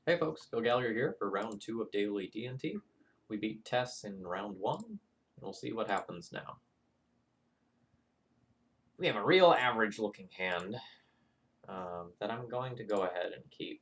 Hey folks, Bill Gallagher here for round 2 of Daily D&T. We beat Tess in round 1, and we'll see what happens now. We have a real average looking hand that I'm going to go ahead and keep.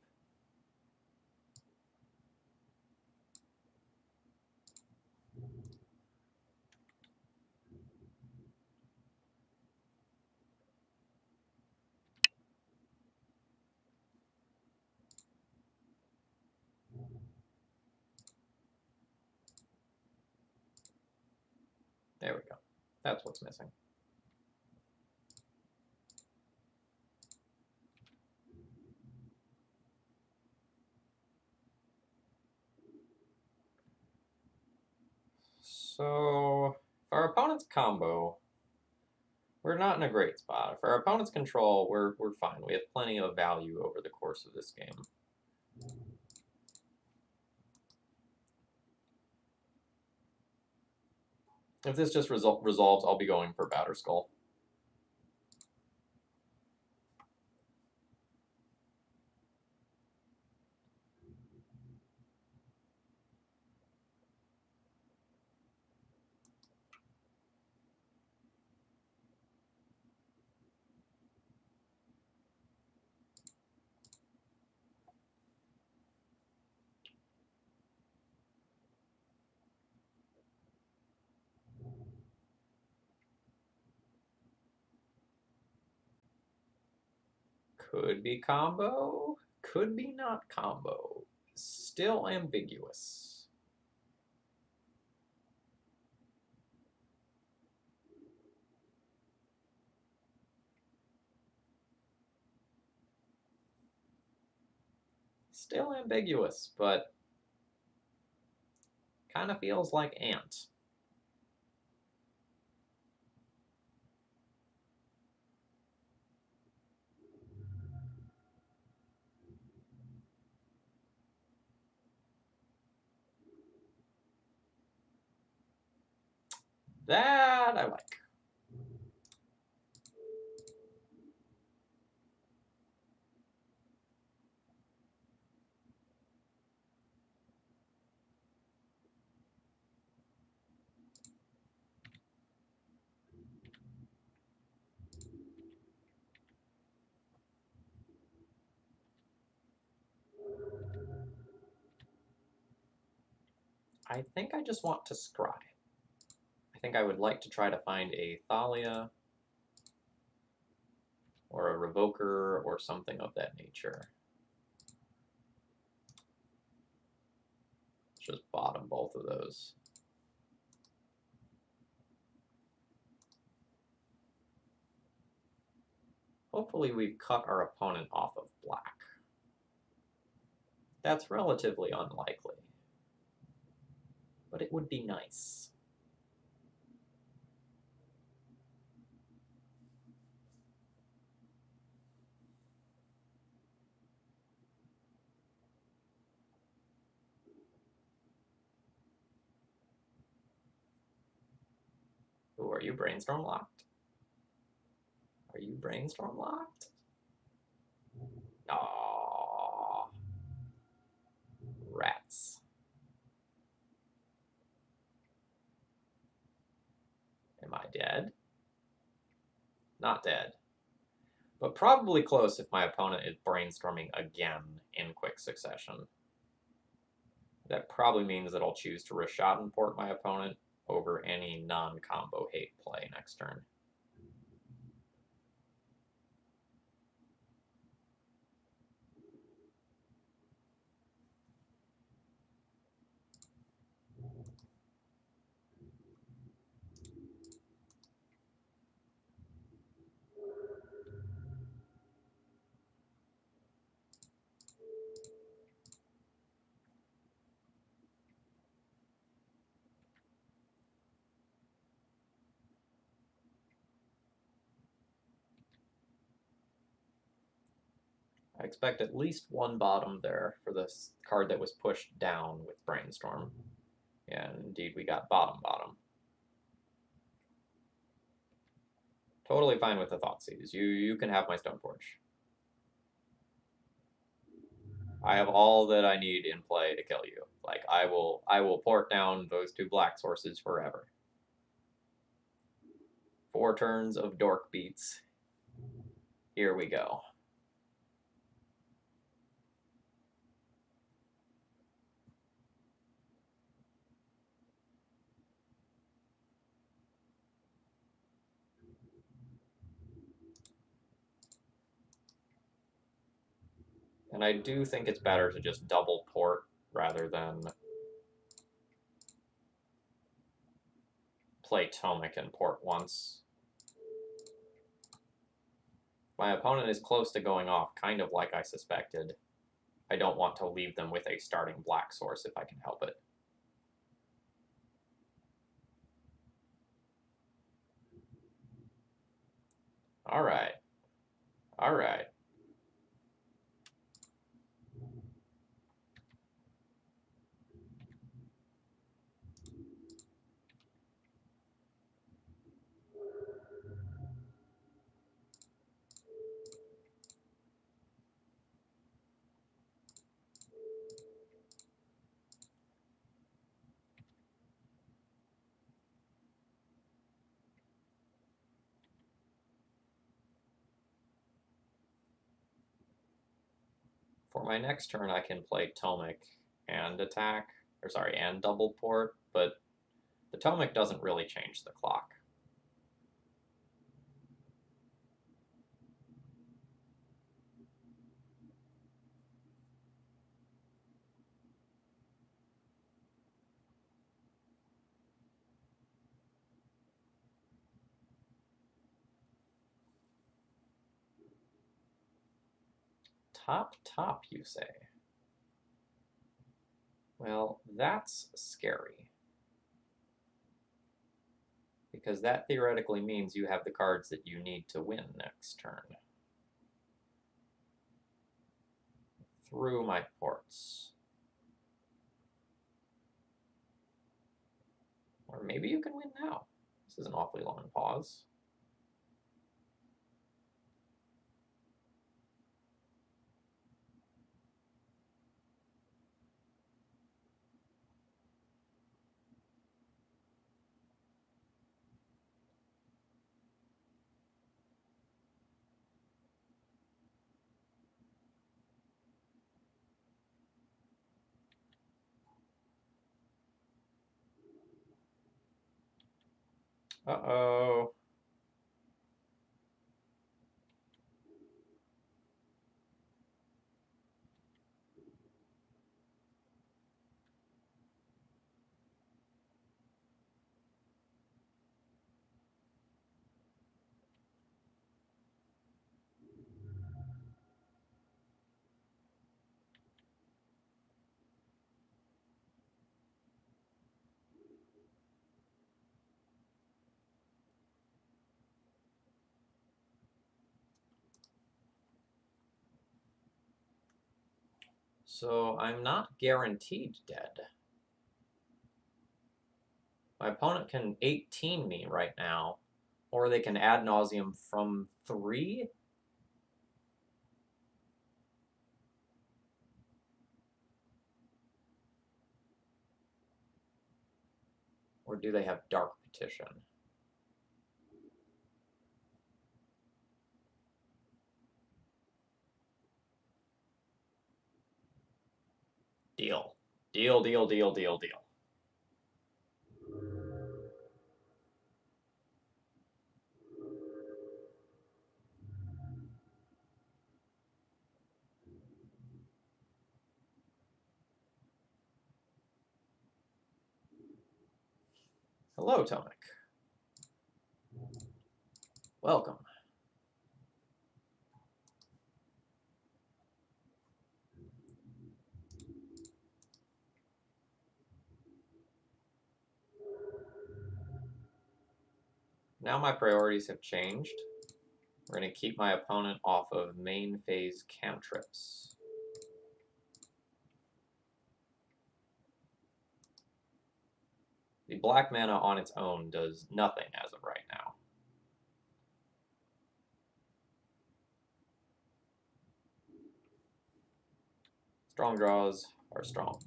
There we go. That's what's missing. So, if our opponent's combo, we're not in a great spot. If our opponent's control, we're fine. We have plenty of value over the course of this game. If this just resolves, I'll be going for Batter Skull. Could be combo, could be not combo. Still ambiguous. Still ambiguous, but kind of feels like ANT. That I like. I think I just want to scry. I think I would like to try to find a Thalia or a Revoker or something of that nature. Just bottom both of those. Hopefully we've cut our opponent off of black. That's relatively unlikely, but it would be nice. Ooh, are you brainstorm locked? Are you brainstorm locked? Aww. Rats. Am I dead? Not dead. But probably close if my opponent is brainstorming again in quick succession. That probably means that I'll choose to Rashad import my opponent over any non-combo hate play next turn. I expect at least one bottom there for this card that was pushed down with Brainstorm. Yeah, indeed, we got bottom. Totally fine with the Thoughtseize. You can have my Stoneforge. I have all that I need in play to kill you. Like, I will port down those 2 black sources forever. 4 turns of dork beats. Here we go. And I do think it's better to just double port rather than play Tomic and port once. My opponent is close to going off, kind of like I suspected. I don't want to leave them with a starting black source if I can help it. All right. All right. For my next turn, I can play Tomic and attack, or sorry, and double port, but the Tomic doesn't really change the clock. Top, you say? Well, that's scary. Because that theoretically means you have the cards that you need to win next turn. Through my ports. Or maybe you can win now. This is an awfully long pause. Uh-oh. So I'm not guaranteed dead. My opponent can 18 me right now, or they can ad nauseum from 3. Or do they have Dark Petition? Deal. Deal, deal, deal, deal, deal. Hello, Tomic. Welcome. Now my priorities have changed. We're going to keep my opponent off of main phase cantrips. The black mana on its own does nothing as of right now. Let's Strong draws are strong.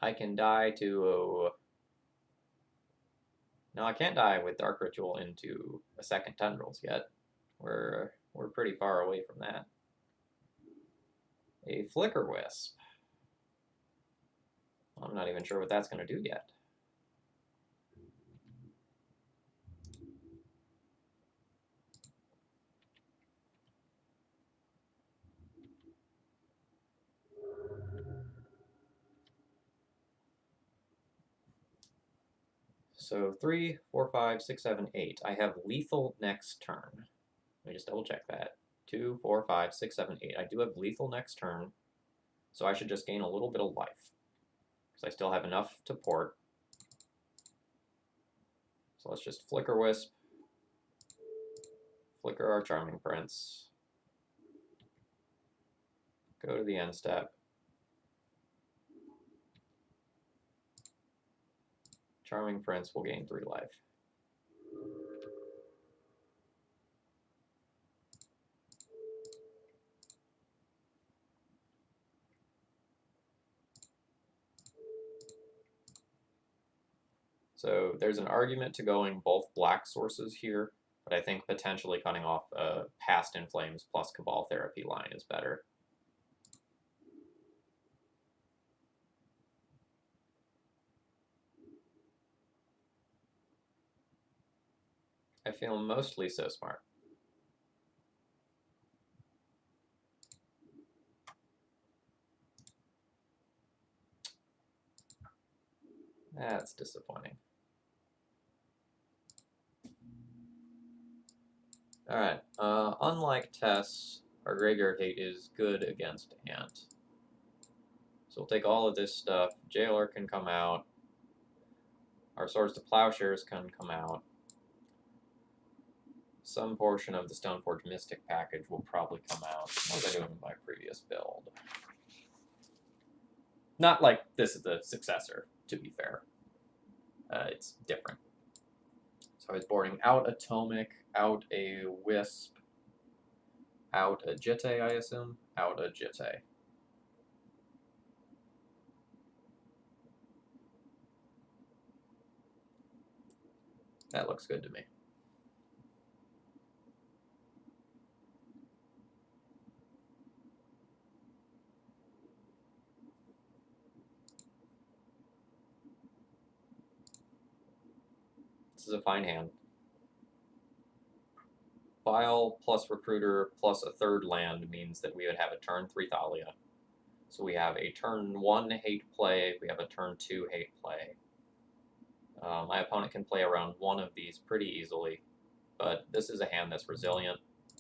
I can die to... No, I can't die with Dark Ritual into a second Tendrils yet. We're pretty far away from that. A Flicker Wisp. I'm not even sure what that's going to do yet. So 3, 4, 5, 6, 7, 8. I have lethal next turn. Let me just double check that. 2, 4, 5, 6, 7, 8. I do have lethal next turn, so I should just gain a little bit of life. Because I still have enough to port. So let's just Flicker Wisp. Flicker our Charming Prince. Go to the end step. Charming Prince will gain 3 life. So there's an argument to going both black sources here, but I think potentially cutting off a Past in Flames plus Cabal Therapy line is better. I feel mostly so smart. That's disappointing. Alright, unlike Tess, our Graveyard Hate is good against Ant. So we'll take all of this stuff. Jailer can come out. Our Swords to Plowshares can come out. Some portion of the Stoneforge Mystic package will probably come out. What was I doing in my previous build? Not like this is the successor, to be fair. It's different. So I was boarding out Atomic, out a Wisp, out a Jitte, I assume? Out a Jitte. That looks good to me. This is a fine hand. File plus Recruiter plus a third land means that we would have a turn 3 Thalia. So we have a turn 1 hate play, we have a turn 2 hate play. My opponent can play around one of these pretty easily, but this is a hand that's resilient,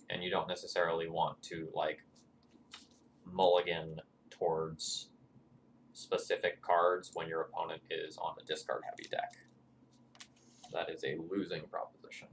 and you don't necessarily want to, like, mulligan towards specific cards when your opponent is on a discard-heavy deck. That is a losing proposition.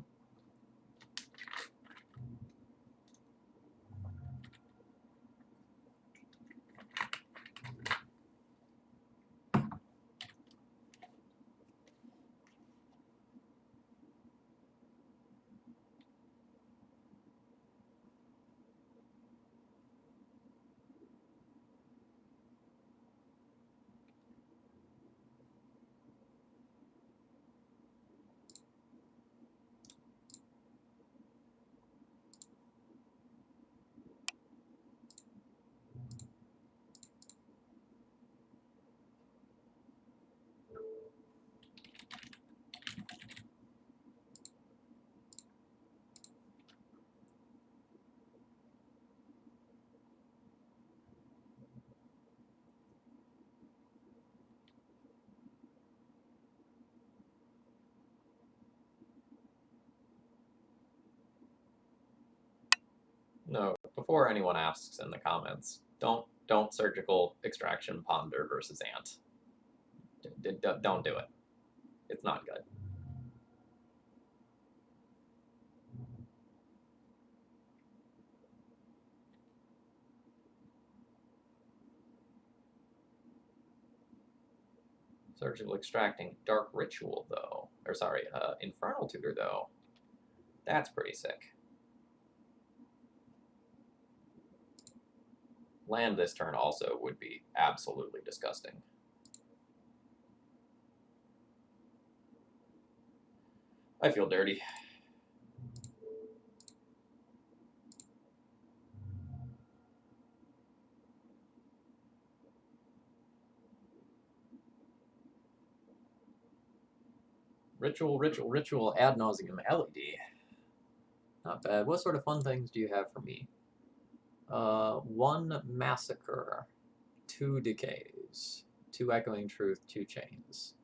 No, before anyone asks in the comments, don't surgical extraction ponder versus ant. Don't do it. It's not good. Surgical extracting Dark Ritual, though. Or sorry, Infernal Tutor, though. That's pretty sick. Land this turn also would be absolutely disgusting. I feel dirty. Ritual, ritual, ritual, ad nauseum LED. Not bad. What sort of fun things do you have for me? 1 Massacre, 2 Decays, 2 Echoing Truth, 2 Chains.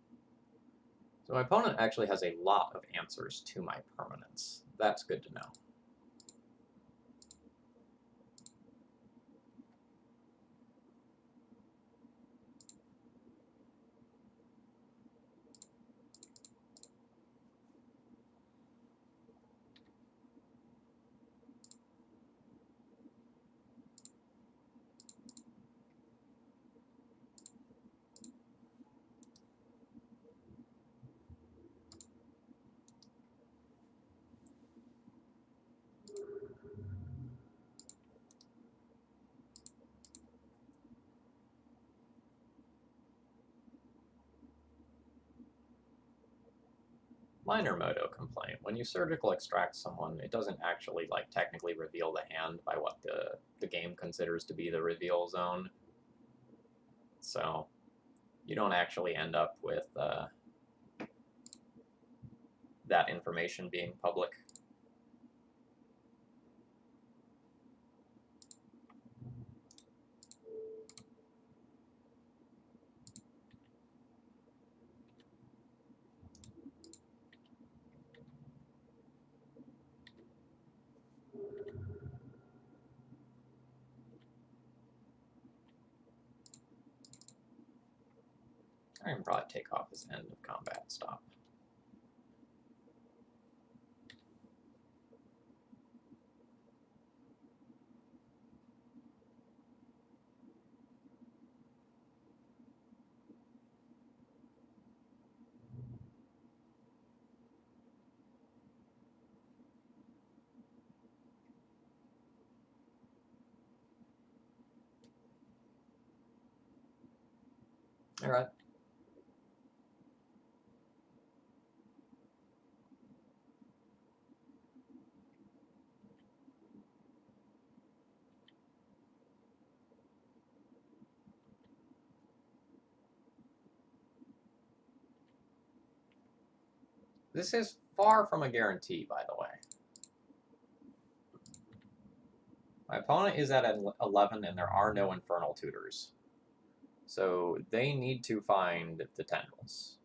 So my opponent actually has a lot of answers to my permanents. That's good to know. Minor moto complaint. When you surgical extract someone, it doesn't actually like technically reveal the hand by what the game considers to be the reveal zone. So you don't actually end up with that information being public. I can probably take off his end of combat stop. All right. This is far from a guarantee, by the way. My opponent is at 11, and there are no Infernal Tutors. So they need to find the tendrils.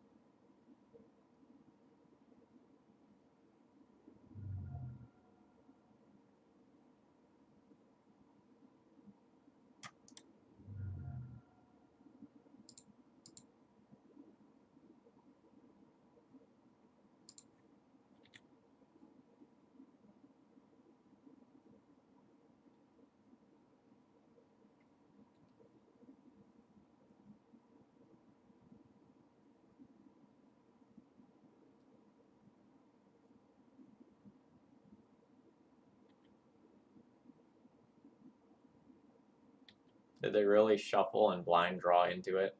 Did they really shuffle and blind draw into it?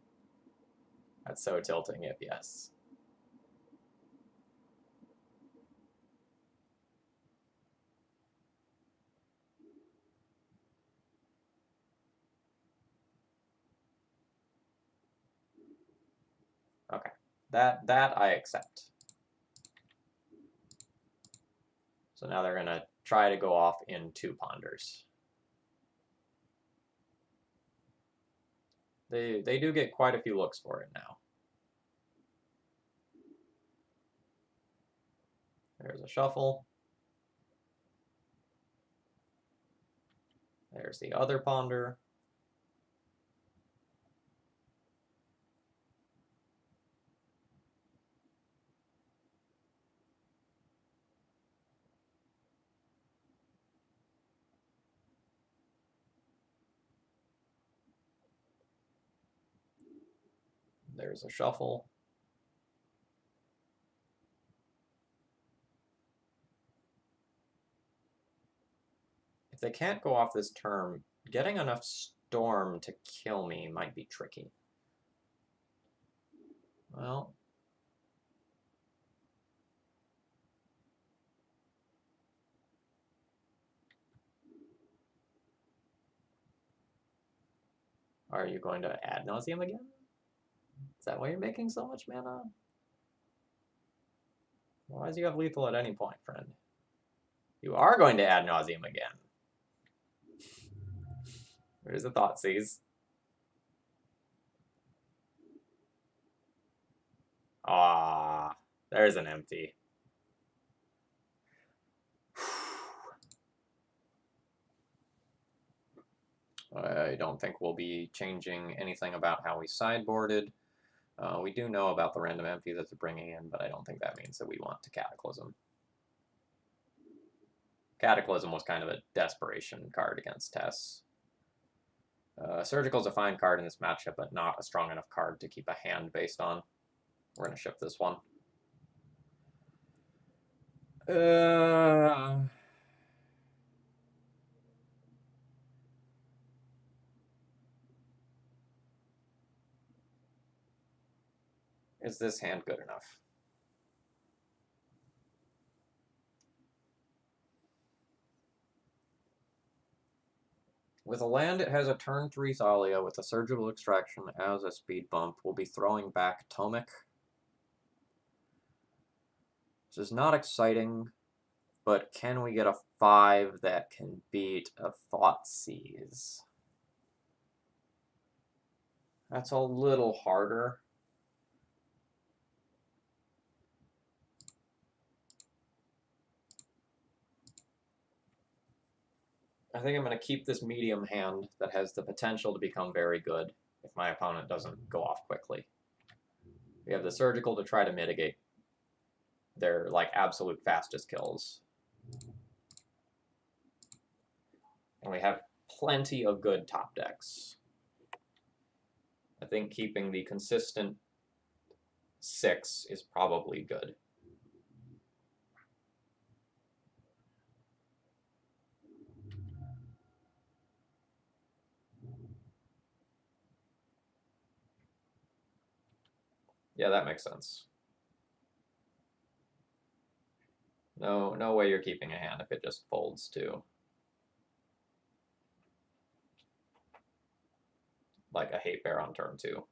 That's so tilting if yes. Okay, that I accept. So now they're gonna try to go off in 2 ponders. They do get quite a few looks for it now. There's a shuffle. There's the other ponder. there's a shuffle. If they can't go off this turn, getting enough storm to kill me might be tricky. Well, are you going to ad nauseam again? Is that why you're making so much mana? Otherwise, you have lethal at any point, friend. You are going to ad nauseam again. Where's the Thoughtseize? Ah, there's an empty. I don't think we'll be changing anything about how we sideboarded. We do know about the random empty that they're bringing in, but I don't think that means that we want to Cataclysm. Cataclysm was kind of a desperation card against Tess. Surgical's a fine card in this matchup, but not a strong enough card to keep a hand based on. We're going to ship this one. Is this hand good enough? With a land, it has a turn 3 Thalia with a Surgical Extraction as a speed bump. We'll be throwing back Tomic. This is not exciting, but can we get a 5 that can beat a Thoughtseize? That's a little harder. I think I'm going to keep this medium hand that has the potential to become very good if my opponent doesn't go off quickly. We have the Surgical to try to mitigate their like absolute fastest kills. And we have plenty of good top decks. I think keeping the consistent 6 is probably good. Yeah, that makes sense. No way you're keeping a hand if it just folds too. Like a Hate Bear on turn 2.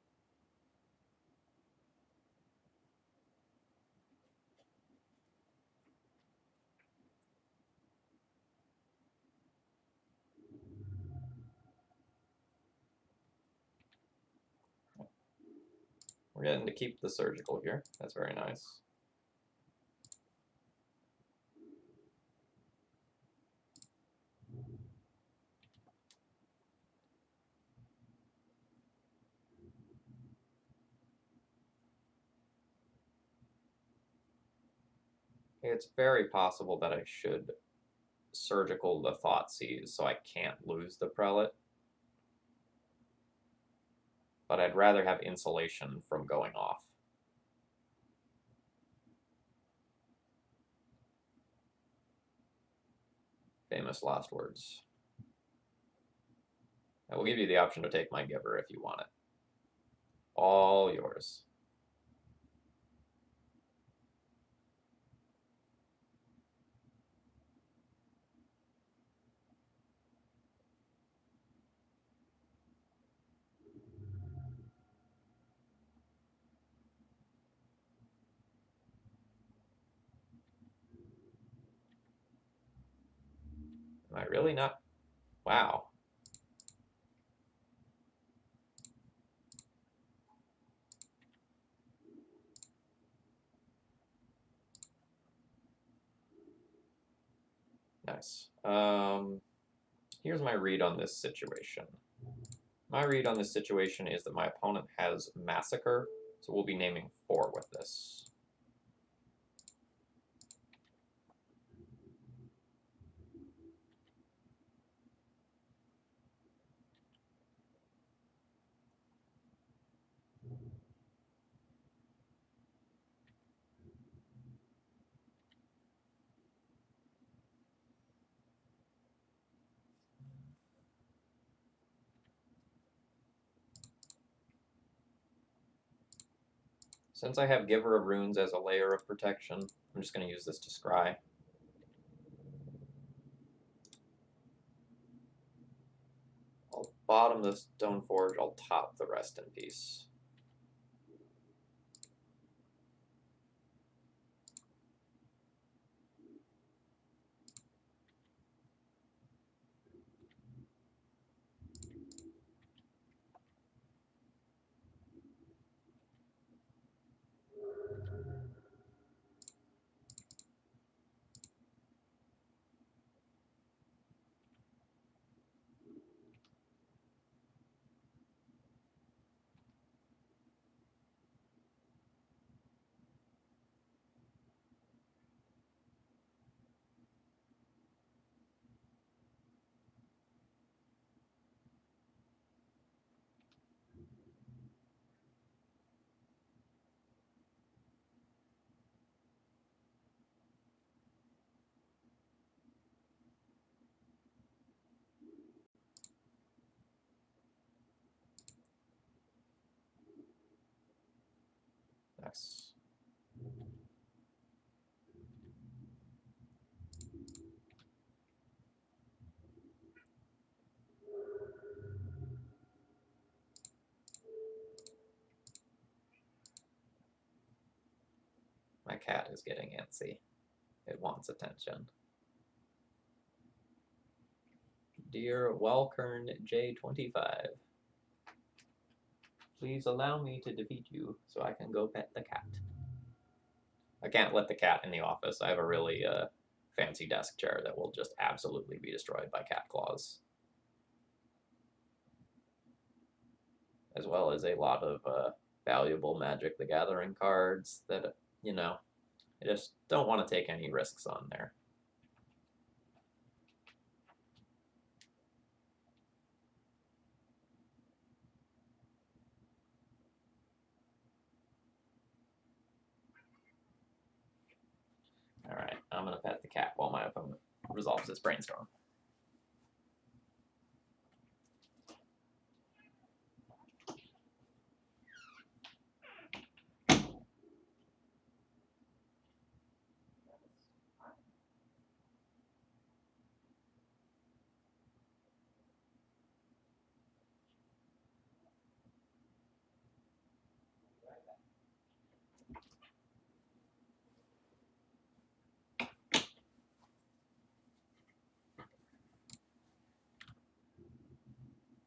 We're getting to keep the Surgical here. That's very nice. It's very possible that I should Surgical the Thoughtseize so I can't lose the Prelate. But I'd rather have insulation from going off. Famous last words. I will give you the option to take my Giver if you want it. All yours. Am I really not? Wow. Nice. Here's my read on this situation. My read on this situation is that my opponent has Massacre, so we'll be naming 4 with this. Since I have Giver of Runes as a layer of protection, I'm just going to use this to scry. I'll bottom the Stoneforge, I'll top the Rest in Peace. Nice. My cat is getting antsy. It wants attention. Dear Walkern J25, please allow me to defeat you so I can go pet the cat. I can't let the cat in the office. I have a really fancy desk chair that will just absolutely be destroyed by cat claws. As well as a lot of valuable Magic the Gathering cards that, you know, I just don't want to take any risks on there. Alright, I'm going to pet the cat while my opponent resolves his brainstorm.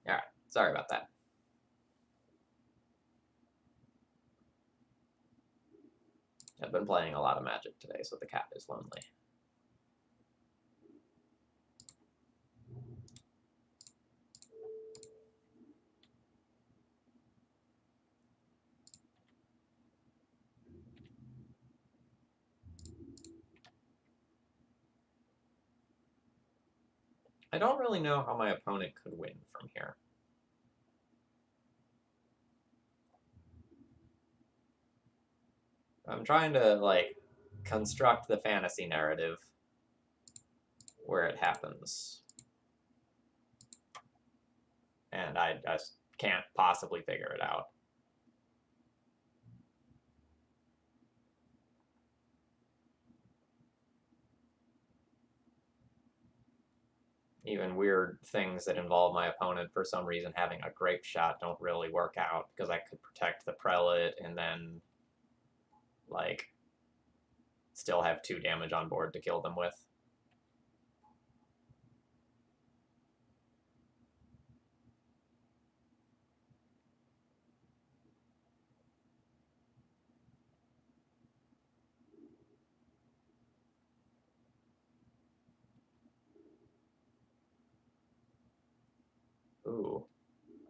Alright, sorry about that. I've been playing a lot of Magic today, so the cat is lonely. I don't really know how my opponent could win from here. I'm trying to, like, construct the fantasy narrative where it happens. And I just can't possibly figure it out. Even weird things that involve my opponent for some reason having a grape shot don't really work out because I could protect the prelate and then, like, still have 2 damage on board to kill them with. Ooh.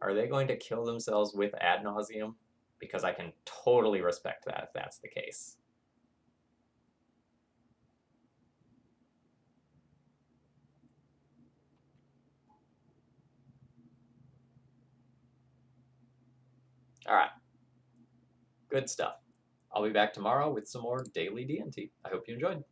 Are they going to kill themselves with ad nauseum? Because I can totally respect that if that's the case. All right. Good stuff. I'll be back tomorrow with some more daily D&T. I hope you enjoyed.